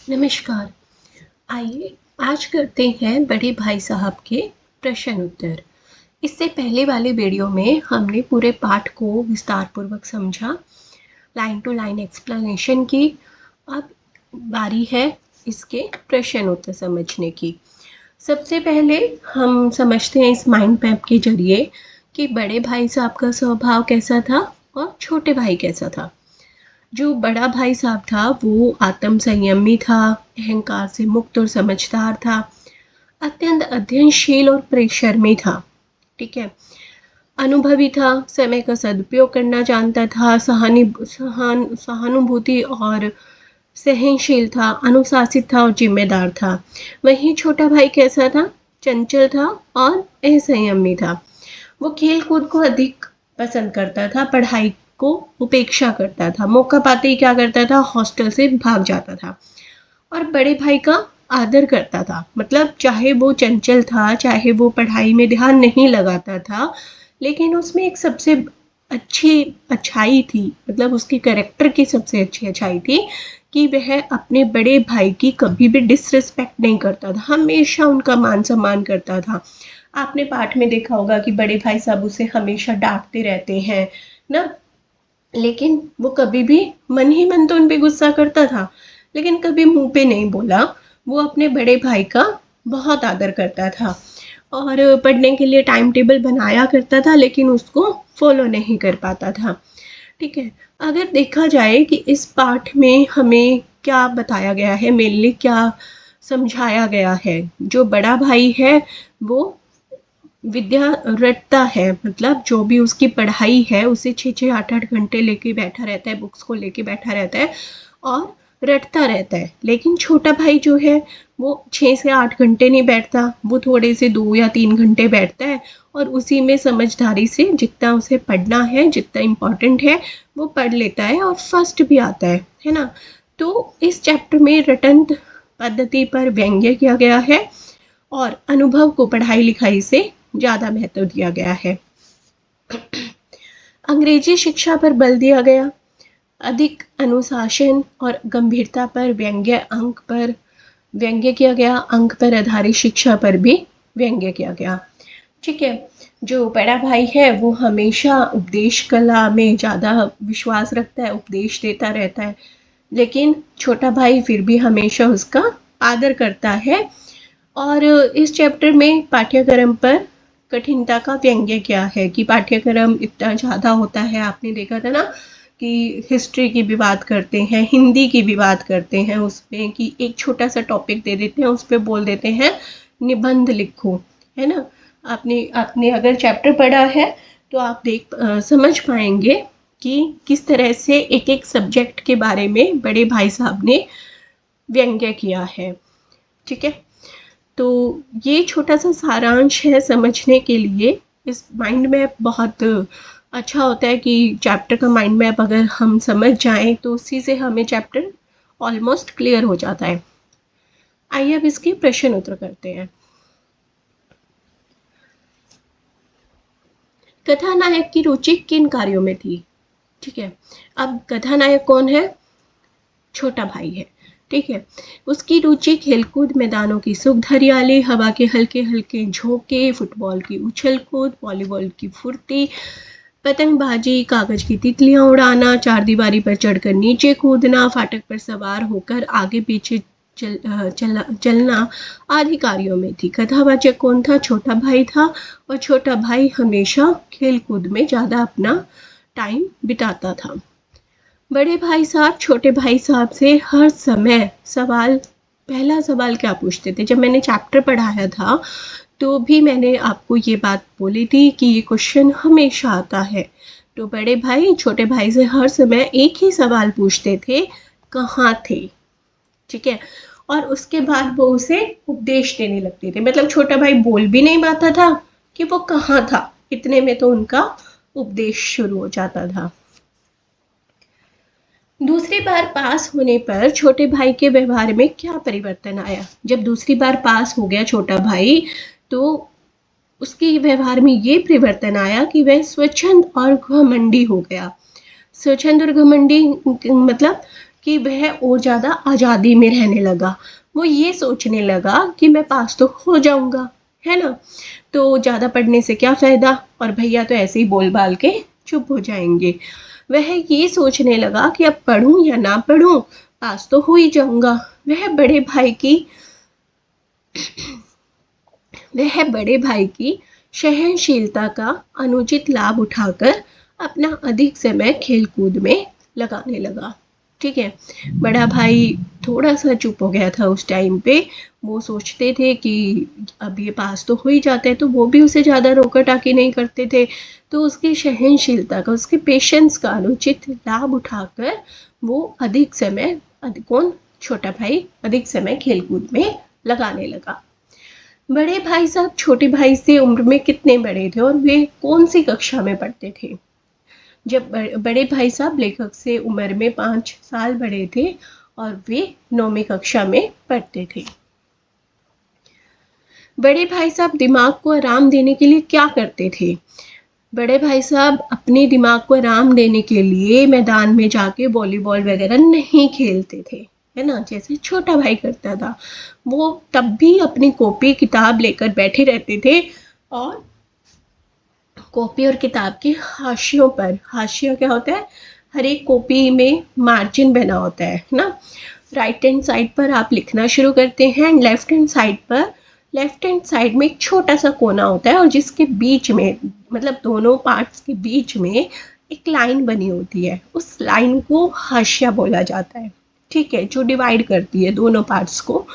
नमस्कार। आइए आज करते हैं बड़े भाई साहब के प्रश्न उत्तर। इससे पहले वाले वीडियो में हमने पूरे पाठ को विस्तार पूर्वक समझा, लाइन टू लाइन एक्सप्लेनेशन की। अब बारी है इसके प्रश्न उत्तर समझने की। सबसे पहले हम समझते हैं इस माइंड मैप के जरिए कि बड़े भाई साहब का स्वभाव कैसा था और छोटे भाई कैसा था। जो बड़ा भाई साहब था वो आत्म संयमी था, अहंकार से मुक्त और समझदार था, अत्यंत अध्ययनशील और परिश्रमी था। ठीक है, अनुभवी था, समय का सदुपयोग करना जानता था, सहानुभूति और सहनशील था, अनुशासित था और जिम्मेदार था। वहीं छोटा भाई कैसा था? चंचल था और असंयमी था। वो खेल कूद को अधिक पसंद करता था, पढ़ाई को उपेक्षा करता था, मौका पाते ही क्या करता था? हॉस्टल से भाग जाता था और बड़े भाई का आदर करता था। मतलब चाहे वो चंचल था, चाहे वो पढ़ाई में ध्यान नहीं लगाता था, लेकिन उसमें एक सबसे अच्छी अच्छाई थी, मतलब उसके कैरेक्टर की सबसे अच्छी अच्छाई थी कि वह अपने बड़े भाई की कभी भी डिसरिस्पेक्ट नहीं करता था, हमेशा उनका मान सम्मान करता था। आपने पाठ में देखा होगा कि बड़े भाई साहब उसे हमेशा डांटते रहते हैं ना, लेकिन वो कभी भी मन ही मन तो उन पे गुस्सा करता था, लेकिन कभी मुंह पे नहीं बोला। वो अपने बड़े भाई का बहुत आदर करता था और पढ़ने के लिए टाइम टेबल बनाया करता था, लेकिन उसको फॉलो नहीं कर पाता था। ठीक है, अगर देखा जाए कि इस पाठ में हमें क्या बताया गया है, मेनली क्या समझाया गया है। जो बड़ा भाई है वो विद्या रटता है, मतलब जो भी उसकी पढ़ाई है उसे 6-6 8-8 घंटे लेके बैठा रहता है, बुक्स को लेके बैठा रहता है और रटता रहता है। लेकिन छोटा भाई जो है वो 6 से 8 घंटे नहीं बैठता, वो थोड़े से 2 या 3 घंटे बैठता है और उसी में समझदारी से जितना उसे पढ़ना है, जितना इम्पोर्टेंट है वो पढ़ लेता है और फर्स्ट भी आता है ना। तो इस चैप्टर में रटन पद्धति पर व्यंग्य किया गया है और अनुभव को पढ़ाई लिखाई से ज़्यादा महत्व दिया गया है। अंग्रेजी शिक्षा पर बल दिया गया, अधिक अनुशासन और गंभीरता पर व्यंग्य किया गया, अंक पर आधारित शिक्षा पर भी व्यंग्य किया गया। ठीक है, जो बड़ा भाई है वो हमेशा उपदेश कला में ज़्यादा विश्वास रखता है, उपदेश देता रहता है, लेकिन छोटा भाई फिर भी हमेशा उसका आदर करता है। और इस चैप्टर में पाठ्यक्रम पर कठिनता का व्यंग्य क्या है कि पाठ्यक्रम इतना ज़्यादा होता है। आपने देखा था ना कि हिस्ट्री की भी बात करते हैं, हिंदी की भी बात करते हैं, उसमें कि एक छोटा सा टॉपिक दे देते हैं, उस पर बोल देते हैं निबंध लिखो, है ना। आपने आपने अगर चैप्टर पढ़ा है तो आप समझ पाएंगे कि किस तरह से एक एक सब्जेक्ट के बारे में बड़े भाई साहब ने व्यंग्य किया है। ठीक है, तो ये छोटा सा सारांश है समझने के लिए। इस माइंड मैप बहुत अच्छा होता है कि चैप्टर का माइंड मैप अगर हम समझ जाएं तो उसी से हमें चैप्टर ऑलमोस्ट क्लियर हो जाता है। आइए अब इसके प्रश्न उत्तर करते हैं। कथानायक की रुचि किन कार्यों में थी? ठीक है, अब कथानायक कौन है? छोटा भाई है। ठीक है, उसकी रुचि खेलकूद, मैदानों की सुख हरियाली, हवा के हल्के हल्के झोंके, फुटबॉल की उछल कूद, वॉलीबॉल की फुर्ती, पतंगबाजी, कागज की तितलियां उड़ाना, चारदीवारी पर चढ़कर नीचे कूदना, फाटक पर सवार होकर आगे पीछे चलना आदि कार्यों में थी। कथावाचक कौन था? छोटा भाई था और छोटा भाई हमेशा खेल कूद में ज़्यादा अपना टाइम बिताता था। बड़े भाई साहब छोटे भाई साहब से हर समय पहला सवाल क्या पूछते थे? जब मैंने चैप्टर पढ़ाया था तो भी मैंने आपको ये बात बोली थी कि ये क्वेश्चन हमेशा आता है। तो बड़े भाई छोटे भाई से हर समय एक ही सवाल पूछते थे, कहाँ थे? ठीक है, और उसके बाद वो उसे उपदेश देने लगते थे। मतलब छोटा भाई बोल भी नहीं पाता था कि वो कहाँ था, इतने में तो उनका उपदेश शुरू हो जाता था। दूसरी बार पास होने पर छोटे भाई के व्यवहार में क्या परिवर्तन आया? जब दूसरी बार पास हो गया छोटा भाई तो उसके व्यवहार में ये परिवर्तन आया कि वह स्वच्छंद और घमंडी हो गया। स्वच्छंद और घमंडी मतलब कि वह और ज़्यादा आज़ादी में रहने लगा। वो ये सोचने लगा कि मैं पास तो हो जाऊँगा, है ना? तो ज़्यादा पढ़ने से क्या फ़ायदा, और भैया तो ऐसे ही बोल-बाल के चुप हो जाएँगे। वह ये सोचने लगा कि अब पढ़ूँ या ना पढ़ूँ, पास तो हो ही जाऊँगा। वह बड़े भाई की सहनशीलता का अनुचित लाभ उठाकर अपना अधिक समय खेलकूद में लगाने लगा। ठीक है, बड़ा भाई थोड़ा सा चुप हो गया था उस टाइम पे। वो सोचते थे कि अब ये पास तो हो ही जाते हैं, तो वो भी उसे ज़्यादा रोका टाकी नहीं करते थे। तो उसकी सहनशीलता का, उसके पेशेंस का अनुचित लाभ उठाकर वो अधिक समय, कौन, छोटा भाई अधिक समय खेलकूद में लगाने लगा। बड़े भाई साहब छोटे भाई से उम्र में कितने बड़े थे और वे कौन सी कक्षा में पढ़ते थे? जब बड़े भाई साहब लेखक से उम्र में 5 साल बड़े थे और वे 9वीं कक्षा में पढ़ते थे। बड़े भाई साहब दिमाग को आराम देने के लिए क्या करते थे? बड़े भाई साहब अपने दिमाग को आराम देने के लिए मैदान में जाके वॉलीबॉल वगैरह नहीं खेलते थे, है ना, जैसे छोटा भाई करता था। वो तब भी अपनी कॉपी किताब लेकर बैठे रहते थे और कॉपी और किताब के हाशियों पर, हाशिया क्या होता है, हर एक कॉपी में मार्जिन बना होता है ना। राइट हैंड साइड पर आप लिखना शुरू करते हैं एंड लेफ्ट हैंड साइड में एक छोटा सा कोना होता है और जिसके बीच में, मतलब दोनों पार्ट्स के बीच में एक लाइन बनी होती है। उस लाइन को हाशिया बोला जाता है। ठीक है, जो डिवाइड करती है दोनों पार्ट्स को।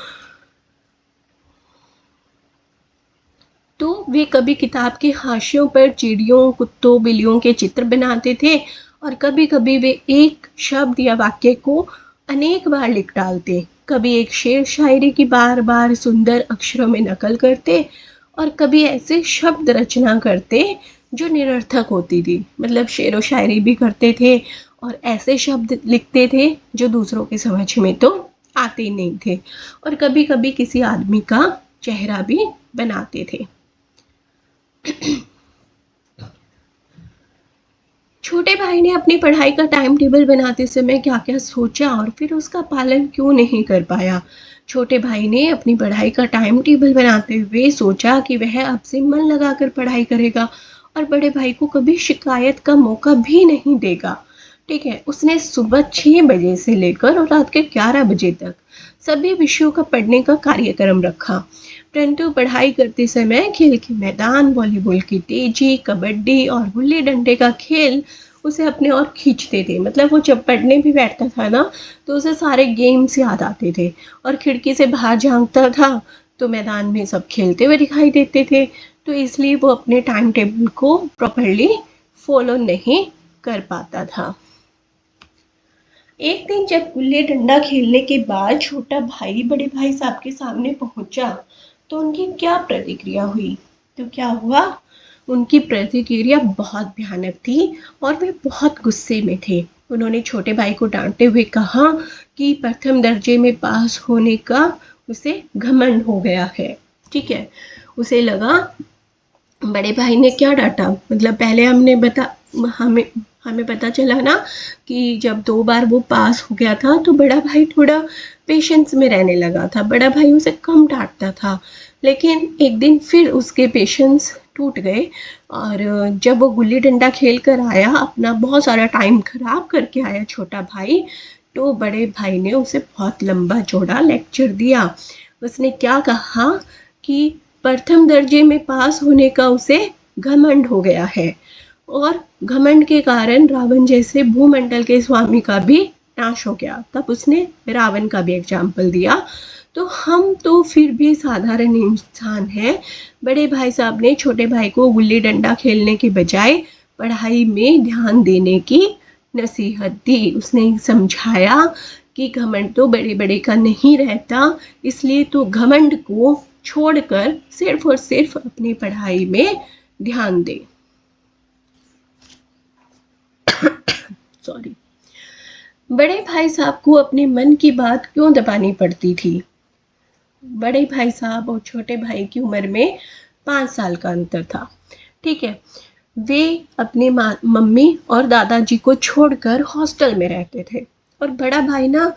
तो वे कभी किताब के हाशियों पर चिड़ियों, कुत्तों, बिल्लियों के चित्र बनाते थे और कभी कभी वे एक शब्द या वाक्य को अनेक बार लिख डालते। कभी एक शेर शायरी की बार बार सुंदर अक्षरों में नकल करते और कभी ऐसे शब्द रचना करते जो निरर्थक होती थी। मतलब शेर व शायरी भी करते थे और ऐसे शब्द लिखते थे जो दूसरों की समझ में तो आते ही नहीं थे। और कभी कभी किसी आदमी का चेहरा भी बनाते थे। छोटे भाई ने अपनी पढ़ाई का टाइम टेबल बनाते समय क्या क्या सोचा और फिर उसका पालन क्यों नहीं कर पाया? छोटे भाई ने अपनी पढ़ाई का टाइम टेबल बनाते हुए सोचा कि वह अब से मन लगाकर पढ़ाई करेगा और बड़े भाई को कभी शिकायत का मौका भी नहीं देगा। ठीक है, उसने सुबह 6 बजे से लेकर और रात के 11 बजे तक सभी विषयों का पढ़ने का कार्यक्रम रखा। परंतु पढ़ाई करते समय खेल के मैदान, वॉलीबॉल की तेजी, कबड्डी और गुल्ली डंडे का खेल उसे अपने ओर खींचते थे। मतलब वो जब पढ़ने भी बैठता था ना, तो उसे सारे गेम्स याद आते थे और खिड़की से बाहर झांकता था तो मैदान में सब खेलते हुए दिखाई देते थे। तो इसलिए वो अपने टाइम टेबल को प्रॉपरली फॉलो नहीं कर पाता था। एक दिन जब गुल्ली डंडा खेलने के बाद छोटा भाई बड़े भाई साहब के सामने पहुंचा तो उनकी क्या प्रतिक्रिया हुई? तो क्या हुआ? उनकी प्रतिक्रिया बहुत भयानक थी और वे बहुत गुस्से में थे। उन्होंने छोटे भाई को डांटते हुए कहा कि प्रथम दर्जे में पास होने का उसे घमंड हो गया है। ठीक है, उसे लगा, बड़े भाई ने क्या डांटा, मतलब पहले हमें हमें पता चला ना कि जब 2 बार वो पास हो गया था तो बड़ा भाई थोड़ा पेशेंस में रहने लगा था, बड़ा भाई उसे कम डांटता था। लेकिन एक दिन फिर उसके पेशेंस टूट गए और जब वो गुल्ली डंडा खेल कर आया, अपना बहुत सारा टाइम खराब करके आया छोटा भाई, तो बड़े भाई ने उसे बहुत लंबा चौड़ा लेक्चर दिया। उसने क्या कहा कि प्रथम दर्जे में पास होने का उसे घमंड हो गया है और घमंड के कारण रावण जैसे भूमंडल के स्वामी का भी नाश हो गया। तब उसने रावण का भी एग्जाम्पल दिया। तो हम तो फिर भी साधारण इंसान हैं। बड़े भाई साहब ने छोटे भाई को गुल्ली डंडा खेलने के बजाय पढ़ाई में ध्यान देने की नसीहत दी। उसने समझाया कि घमंड तो बड़े बड़े का नहीं रहता, इसलिए तो घमंड को छोड़कर सिर्फ और सिर्फ अपनी पढ़ाई में ध्यान दे। सॉरी। बड़े भाई साहब को अपने मन की बात क्यों दबानी पड़ती थी? बड़े भाई साहब और छोटे भाई की उम्र में 5 साल का अंतर था। ठीक है, वे अपने मम्मी और दादाजी को छोड़कर हॉस्टल में रहते थे। और बड़ा भाई ना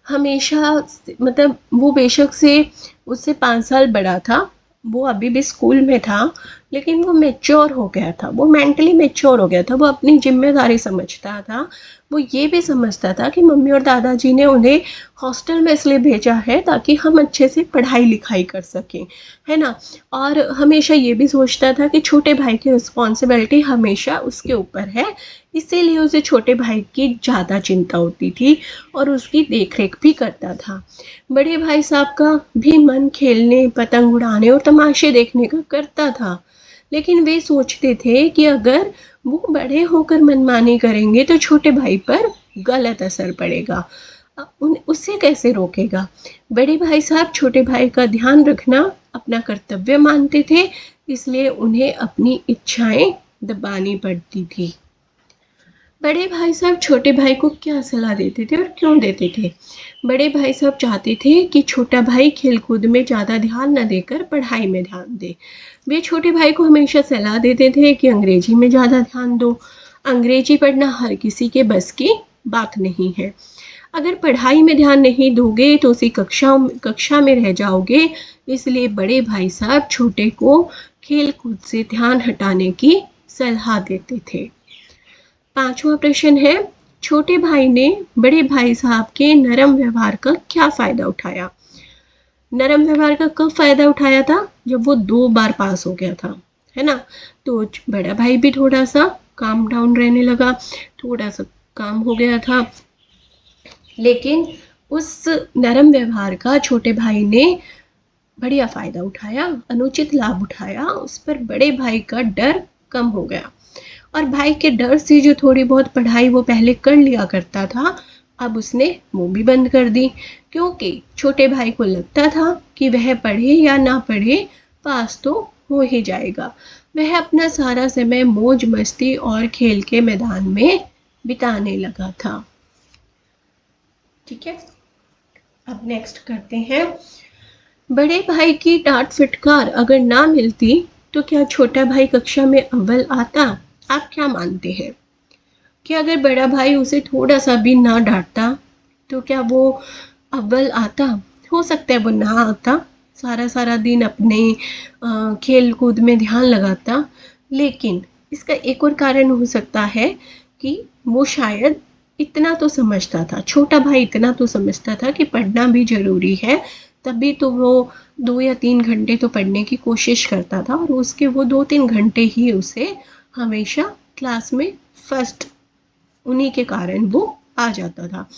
हमेशा मतलब वो बेशक से उससे 5 साल बड़ा था, वो अभी भी स्कूल में था, लेकिन वो मैच्योर हो गया था, वो मेंटली मैच्योर हो गया था, वो अपनी ज़िम्मेदारी समझता था। वो ये भी समझता था कि मम्मी और दादाजी ने उन्हें हॉस्टल में इसलिए भेजा है ताकि हम अच्छे से पढ़ाई-लिखाई कर सकें, है ना? और हमेशा ये भी सोचता था कि छोटे भाई की रिस्पॉन्सिबिलिटी हमेशा उसके ऊपर है, इसीलिए उसे छोटे भाई की ज़्यादा चिंता होती थी और उसकी देख-रेख भी करता था। बड़े भाई साहब का भी मन खेलने, पतंग उड़ाने और तमाशे देखने का करता था, लेकिन वे सोचते थे कि अगर वो बड़े होकर मनमानी करेंगे तो छोटे भाई पर गलत असर पड़ेगा। उसे कैसे रोकेगा? बड़े भाई साहब छोटे भाई का ध्यान रखना अपना कर्तव्य मानते थे, इसलिए उन्हें अपनी इच्छाएं दबानी पड़ती थी। बड़े भाई साहब छोटे भाई को क्या सलाह देते थे और क्यों देते थे? बड़े भाई साहब चाहते थे कि छोटा भाई खेल-कूद में ज़्यादा ध्यान न देकर पढ़ाई में ध्यान दे। वे छोटे भाई को हमेशा सलाह देते थे कि अंग्रेजी में ज़्यादा ध्यान दो। अंग्रेजी पढ़ना हर किसी के बस की बात नहीं है। अगर पढ़ाई में ध्यान नहीं दोगे तो उसी कक्षा में रह जाओगे, इसलिए बड़े भाई साहब छोटे को खेल-कूद से ध्यान हटाने की सलाह देते थे। 5वां प्रश्न है, छोटे भाई ने बड़े भाई साहब के नरम व्यवहार का क्या फ़ायदा उठाया? नरम व्यवहार का कब फ़ायदा उठाया था? जब वो 2 बार पास हो गया था, है ना? तो बड़ा भाई भी थोड़ा-सा काम डाउन रहने लगा, थोड़ा-सा काम हो गया था, लेकिन उस नरम व्यवहार का छोटे भाई ने बढ़िया फ़ायदा उठाया, अनुचित लाभ उठाया, उस पर बड़े भाई का डर कम हो गया। और भाई के डर से जो थोड़ी बहुत पढ़ाई वो पहले कर लिया करता था, अब उसने वो भी बंद कर दी, क्योंकि छोटे भाई को लगता था कि वह पढ़े या ना पढ़े पास तो हो ही जाएगा। वह अपना सारा समय मौज मस्ती और खेल के मैदान में बिताने लगा था। ठीक है, अब नेक्स्ट करते हैं, बड़े भाई की डांट फटकार अगर ना मिलती तो क्या छोटा भाई कक्षा में अव्वल आता? आप क्या मानते हैं कि अगर बड़ा भाई उसे थोड़ा सा भी ना डांटता तो क्या वो अव्वल आता? हो सकता है वो ना आता, सारा सारा दिन अपने खेल कूद में ध्यान लगाता, लेकिन इसका एक और कारण हो सकता है कि वो शायद इतना तो समझता था, छोटा भाई इतना तो समझता था कि पढ़ना भी ज़रूरी है, तभी तो वो 2 या 3 घंटे तो पढ़ने की कोशिश करता था और उसके वो 2-3 घंटे ही उसे हमेशा क्लास में फर्स्ट, उन्हीं के कारण वो आ जाता था।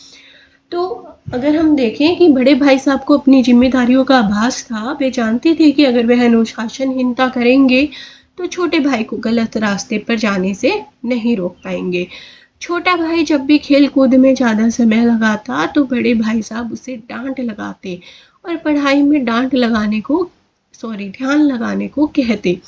तो अगर हम देखें कि बड़े भाई साहब को अपनी जिम्मेदारियों का आभास था, वे जानते थे कि अगर वह अनुशासनहीनता करेंगे तो छोटे भाई को गलत रास्ते पर जाने से नहीं रोक पाएंगे। छोटा भाई जब भी खेल कूद में ज़्यादा समय लगाता तो बड़े भाई साहब उसे डांट लगाते और पढ़ाई में ध्यान लगाने को कहते।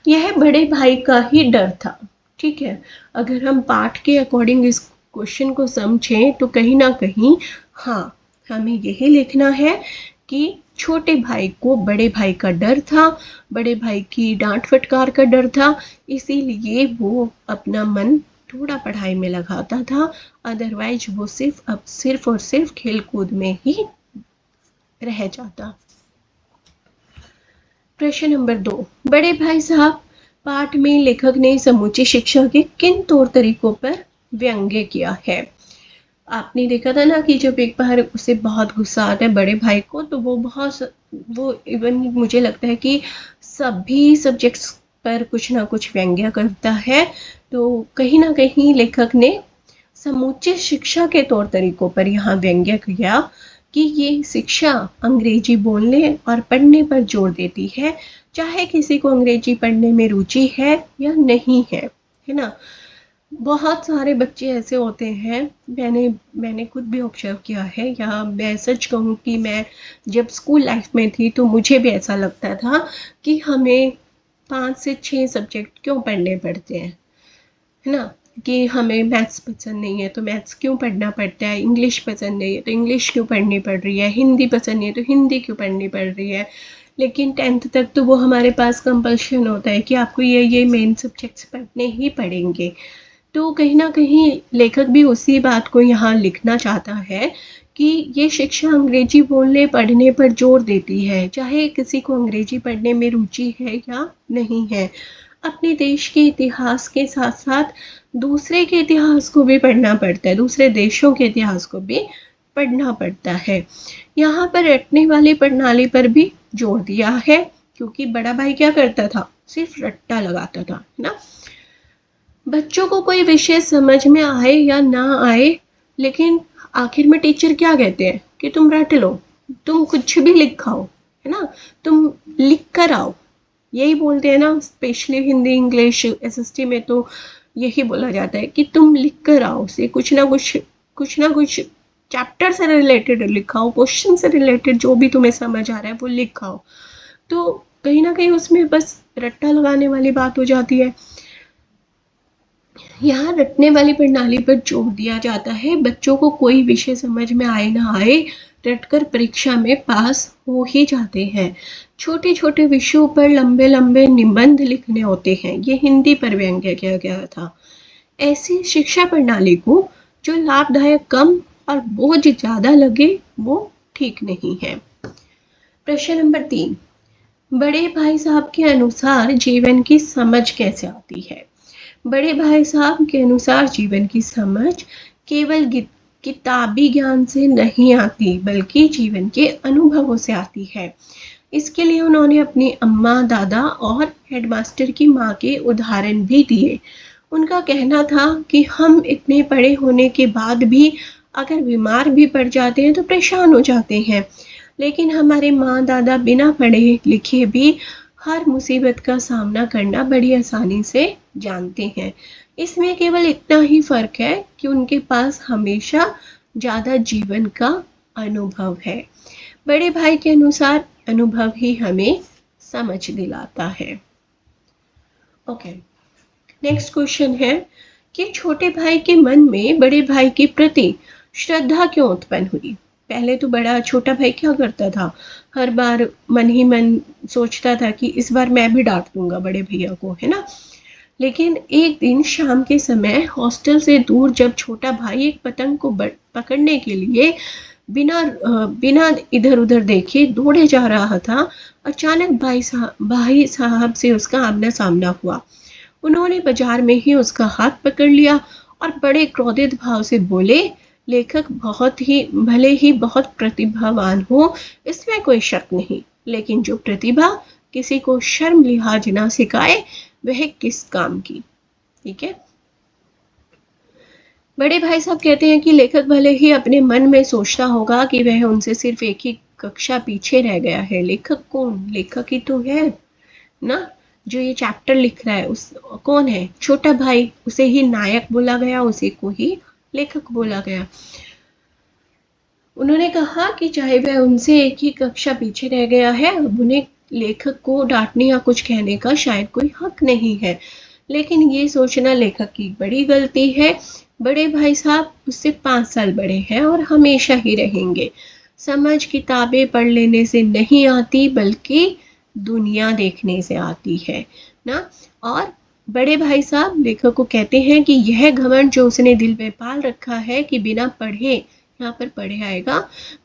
यह बड़े भाई का ही डर था। ठीक है, अगर हम पाठ के अकॉर्डिंग इस क्वेश्चन को समझें तो कहीं ना कहीं हाँ, हमें यही लिखना है कि छोटे भाई को बड़े भाई का डर था, बड़े भाई की डांट फटकार का डर था, इसीलिए वो अपना मन थोड़ा पढ़ाई में लगाता था, अदरवाइज वो सिर्फ और सिर्फ खेल कूद में ही रह जाता। प्रश्न नंबर 2, बड़े भाई साहब पाठ में लेखक ने समूची शिक्षा के किन तौर तरीकों पर व्यंग्य किया है? आपने देखा था ना कि जब एक बार उसे बहुत गुस्सा आता है बड़े भाई को, तो वो इवन मुझे लगता है कि सभी सब्जेक्ट्स पर कुछ ना कुछ व्यंग्य करता है। तो कहीं ना कहीं लेखक ने समूचे शिक्षा के तौर तरीकों पर यहाँ व्यंग्य किया कि ये शिक्षा अंग्रेजी बोलने और पढ़ने पर जोर देती है, चाहे किसी को अंग्रेजी पढ़ने में रुचि है या नहीं है ना? बहुत सारे बच्चे ऐसे होते हैं, मैंने खुद भी ऑब्जर्व किया है, या मैं सच कहूँ कि मैं जब स्कूल लाइफ में थी तो मुझे भी ऐसा लगता था कि हमें 5 से 6 सब्जेक्ट क्यों पढ़ने पड़ते हैं, है ना? कि हमें मैथ्स पसंद नहीं है तो मैथ्स क्यों पढ़ना पड़ता है, इंग्लिश पसंद नहीं है तो इंग्लिश क्यों पढ़नी पड़ रही है, हिंदी पसंद नहीं है तो हिंदी क्यों पढ़नी पड़ रही है। लेकिन 10th तक तो वो हमारे पास कंपल्शन होता है कि आपको ये मेन सब्जेक्ट्स पढ़ने ही पड़ेंगे। तो कहीं ना कहीं लेखक भी उसी बात को यहाँ लिखना चाहता है कि ये शिक्षा अंग्रेजी बोलने पढ़ने पर जोर देती है, चाहे किसी को अंग्रेजी पढ़ने में रुचि है या नहीं है। अपने देश के इतिहास के साथ साथ दूसरे के इतिहास को भी पढ़ना पड़ता है, दूसरे देशों के इतिहास को भी पढ़ना पड़ता है। यहाँ पर रटने वाली प्रणाली पर भी जोर दिया है, क्योंकि बड़ा भाई क्या करता था, सिर्फ रट्टा लगाता था, है ना। बच्चों को कोई विषय समझ में आए या ना आए, लेकिन आखिर में टीचर क्या कहते हैं कि तुम रट लो, तुम कुछ भी लिखाओ, है ना, तुम लिख कर आओ, यही बोलते हैं ना। स्पेशली हिंदी इंग्लिश एसएसटी में तो यही बोला जाता है कि तुम लिख कर आओ, से कुछ ना कुछ चैप्टर से रिलेटेड लिखाओ, क्वेश्चन से रिलेटेड जो भी तुम्हें समझ आ रहा है वो लिखाओ। तो कहीं ना कहीं उसमें बस रट्टा लगाने वाली बात हो जाती है। यहाँ रटने वाली प्रणाली पर जोर दिया जाता है। बच्चों को कोई विषय समझ में आए ना आए, रटकर परीक्षा में पास हो ही जाते हैं। छोटे छोटे विषयों पर लंबे लंबे निबंध लिखने होते हैं, ये हिंदी पर व्यंग्य किया गया था। ऐसी शिक्षा प्रणाली को जो लाभदायक कम और बोझ ज्यादा लगे वो ठीक नहीं है। प्रश्न नंबर 3, बड़े भाई साहब के अनुसार जीवन की समझ कैसे आती है। बड़े भाई साहब के अनुसार जीवन की समझ केवल किताबी ज्ञान से नहीं आती, बल्कि जीवन के अनुभवों से आती है। इसके लिए उन्होंने अपनी अम्मा, दादा और हेडमास्टर की माँ के उदाहरण भी दिए। उनका कहना था कि हम इतने पढ़े होने के बाद भी अगर बीमार भी पड़ जाते हैं तो परेशान हो जाते हैं, लेकिन हमारे माँ दादा बिना पढ़े लिखे भी हर मुसीबत का सामना करना बड़ी आसानी से जानते हैं। इसमें केवल इतना ही फर्क है कि उनके पास हमेशा ज़्यादा जीवन का अनुभव है। बड़े भाई के अनुसार अनुभव ही हमें समझ दिलाता है। ओके, नेक्स्ट क्वेश्चन है कि छोटे भाई के मन में बड़े भाई के प्रति श्रद्धा क्यों उत्पन्न हुई। पहले तो बड़ा छोटा भाई क्या करता था, हर बार मन ही मन सोचता था कि इस बार मैं भी डांट दूंगा बड़े भैया को, है ना। लेकिन एक दिन शाम के समय हॉस्टल से दूर जब छोटा भाई एक पतंग को पकड़ने के लिए बिना इधर उधर देखे दौड़े जा रहा था, अचानक भाई साहब से उसका आमना सामना हुआ। उन्होंने बाजार में ही उसका हाथ पकड़ लिया और बड़े क्रोधित भाव से बोले, लेखक भले ही बहुत प्रतिभावान हो, इसमें कोई शक नहीं, लेकिन जो प्रतिभा किसी को शर्म लिहाज ना सिखाए वह किस काम की। ठीक है। बड़े भाई साहब कहते हैं कि लेखक भले ही अपने मन में सोचता होगा कि वह उनसे सिर्फ एक ही कक्षा पीछे रह गया है। लेखक कौन, लेखक ही तो है ना, जो ये चैप्टर लिख रहा है उस कौन है, छोटा भाई, उसे ही नायक बोला गया, उसी को ही लेखक बोला गया। उन्होंने कहा कि चाहे वह उनसे एक ही कक्षा पीछे रह गया है, अब उन्हें लेखक को डांटने या कुछ कहने का शायद कोई हक नहीं है, लेकिन ये सोचना लेखक की बड़ी गलती है। बड़े भाई साहब उससे 5 साल बड़े हैं और हमेशा ही रहेंगे। समझ किताबें पढ़ लेने से नहीं आती, बल्कि दुनिया देखने से आती है ना। और बड़े भाई साहब लेखक को कहते हैं कि यह घमंड जो उसने दिल में पाल रखा है कि बिना पढ़े, यहाँ पर पढ़े आएगा,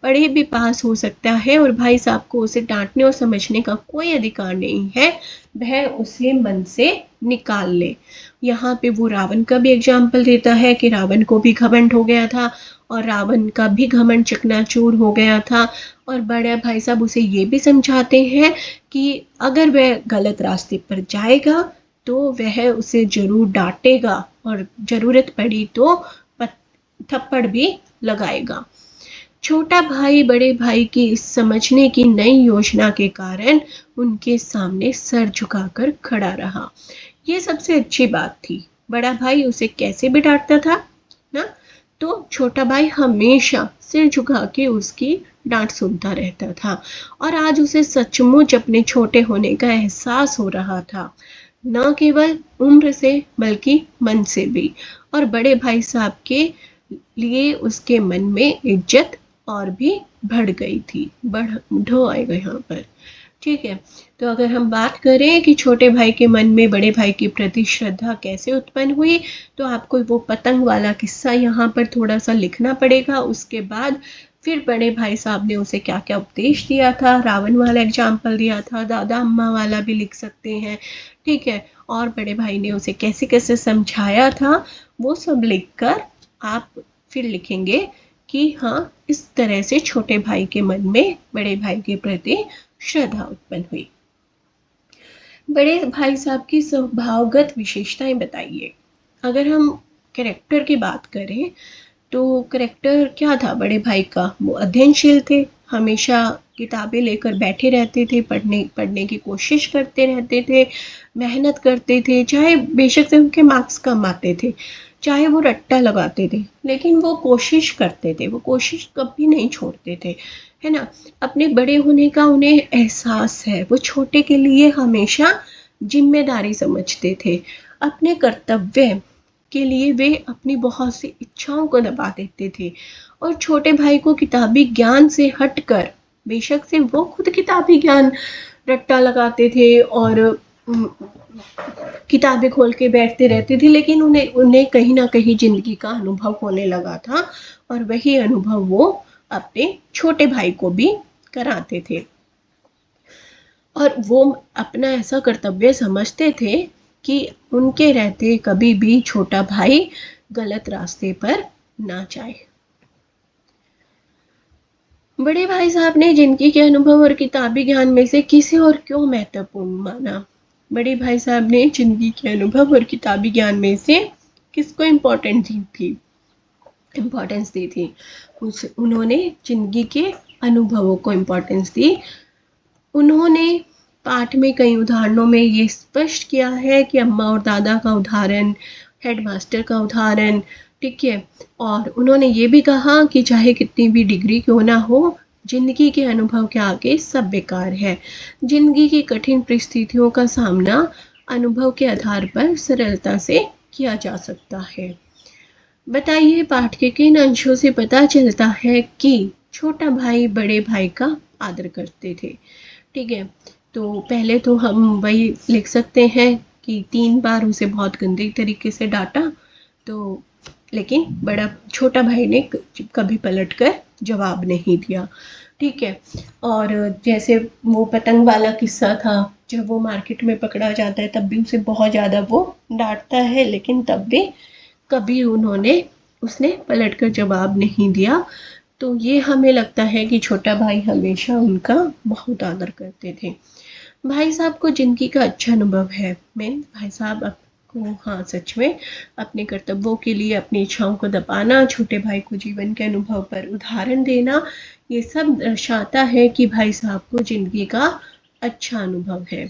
पढ़े भी पास हो सकता है, और भाई साहब को उसे डांटने और समझने का कोई अधिकार नहीं है, वह उसे मन से निकाल ले। यहाँ पे वो रावण का भी एग्जाम्पल देता है कि रावण को भी घमंड हो गया था और रावण का भी घमंड चकनाचूर हो गया था। और बड़े भाई साहब उसे ये भी समझाते हैं कि अगर वह गलत रास्ते पर जाएगा तो वह उसे जरूर डांटेगा और जरूरत पड़ी तो थप्पड़ भी लगाएगा। छोटा भाई बड़े भाई की इस समझने की नई योजना के कारण उनके सामने सर झुकाकर खड़ा रहा। ये सबसे अच्छी बात थी। बड़ा भाई उसे कैसे भी डांटता था ना, तो छोटा भाई हमेशा सिर झुका के उसकी डांट सुनता रहता था, और आज उसे सचमुच अपने छोटे होने का एहसास हो रहा था, न केवल उम्र से बल्कि मन से भी। और बड़े भाई साहब के लिए उसके मन में इज्जत और भी बढ़ गई थी, बढ़ आएगा यहाँ पर। ठीक है। तो अगर हम बात करें कि छोटे भाई के मन में बड़े भाई के प्रति श्रद्धा कैसे उत्पन्न हुई, तो आपको वो पतंग वाला किस्सा यहाँ पर थोड़ा-सा लिखना पड़ेगा। उसके बाद फिर बड़े भाई साहब ने उसे क्या-क्या उपदेश दिया था, रावण वाला एग्ज़ाम्पल दिया था, दादा-अम्मा वाला भी लिख सकते हैं, ठीक है? और बड़े भाई ने उसे कैसे-कैसे समझाया था, वो सब लिखकर आप फिर लिखेंगे कि हाँ, इस तरह से छोटे भाई के मन में बड़े भाई के प्रति श्रद्धा उत्पन्न हुई। बड़े भाई साहब की स्वभावगत विशेषताएं बताइए। अगर हम कैरेक्टर की बात करें तो कैरेक्टर क्या था बड़े भाई का? वो अध्ययनशील थे, हमेशा किताबें लेकर बैठे रहते थे, पढ़ने पढ़ने की कोशिश करते रहते थे, मेहनत करते थे, चाहे बेशक से उनके मार्क्स कम आते थे, चाहे वो रट्टा लगाते थे, लेकिन वो कोशिश करते थे, वो कोशिश कभी नहीं छोड़ते थे, है ना? अपने बड़े होने का उन्हें एहसास है, वो छोटे के लिए हमेशा जिम्मेदारी समझते थे। अपने कर्तव्य के लिए वे अपनी बहुत सी इच्छाओं को दबा देते थे और छोटे भाई को किताबी ज्ञान से हटकर, बेशक से वो खुद किताबी ज्ञान रट्टा लगाते थे और किताबें खोल के बैठते रहते थे, लेकिन उन्हें उन्हें कहीं ना कहीं जिंदगी का अनुभव होने लगा था और वही अनुभव वो अपने छोटे भाई को भी कराते थे और वो अपना ऐसा कर्तव्य समझते थे कि उनके रहते कभी भी छोटा भाई गलत रास्ते पर ना जाए। बड़े भाई साहब ने जिंदगी के अनुभव और किताबी ज्ञान में से किसे और क्यों महत्वपूर्ण माना? बड़े भाई साहब ने जिंदगी के अनुभव और किताबी ज्ञान में से किसको इम्पोर्टेंस दी थी? उन्होंने जिंदगी के अनुभवों को इम्पोर्टेंस दी। उन्होंने पाठ में कई उदाहरणों में ये स्पष्ट किया है कि अम्मा और दादा का उदाहरण, हेडमास्टर का उदाहरण, ठीक है? और उन्होंने ये भी कहा कि चाहे कितनी भी डिग्री क्यों ना हो, जिंदगी के अनुभव के आगे सब बेकार है। जिंदगी की कठिन परिस्थितियों का सामना अनुभव के आधार पर सरलता से किया जा सकता है। बताइए पाठ के किन अंशों से पता चलता है कि छोटा भाई बड़े भाई का आदर करते थे? ठीक है, तो पहले तो हम वही लिख सकते हैं कि 3 बार उसे बहुत गंदे तरीके से डांटा, तो लेकिन छोटा भाई ने कभी पलट कर जवाब नहीं दिया, ठीक है? और जैसे वो पतंग वाला किस्सा था, जब वो मार्केट में पकड़ा जाता है तब भी उसे बहुत ज़्यादा वो डांटता है, लेकिन तब भी कभी उसने पलट कर जवाब नहीं दिया। तो ये हमें लगता है कि छोटा भाई हमेशा उनका बहुत आदर करते थे। भाई साहब को जिंदगी का अच्छा अनुभव है। भाई साहब आपको, हाँ सच में, अपने कर्तव्यों के लिए अपनी इच्छाओं को दबाना, छोटे भाई को जीवन के अनुभव पर उदाहरण देना, ये सब दर्शाता है कि भाई साहब को जिंदगी का अच्छा अनुभव है।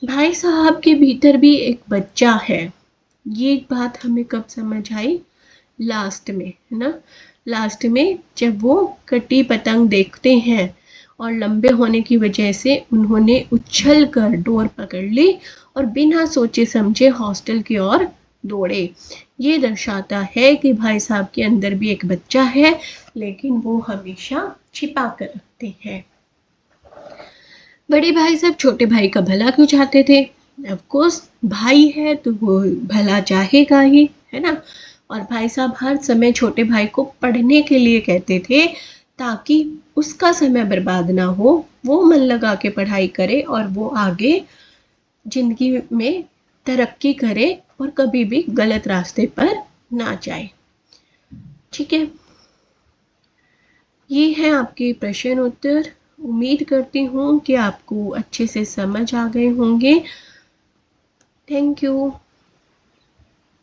भाई साहब के भीतर भी एक बच्चा है। ये बात हमें कब समझ आई? लास्ट में, है ना? लास्ट में जब वो कटी पतंग देखते हैं और लंबे होने की वजह से उन्होंने उछल कर डोर पकड़ ली और बिना सोचे समझे हॉस्टल की ओर दौड़े। ये दर्शाता है कि भाई साहब के अंदर भी एक बच्चा है, लेकिन वो हमेशा छिपा कर रखते हैं। बड़े भाई साहब छोटे भाई का भला क्यों चाहते थे? ऑफ कोर्स, भाई है तो वो भला चाहेगा ही, है ना? और भाई साहब हर समय छोटे भाई को पढ़ने के लिए कहते थे ताकि उसका समय बर्बाद ना हो, वो मन लगा के पढ़ाई करे और वो आगे जिंदगी में तरक्की करे और कभी भी गलत रास्ते पर ना जाए। ठीक है, ये है आपके प्रश्न उत्तर। उम्मीद करती हूँ कि आपको अच्छे से समझ आ गए होंगे। Thank you.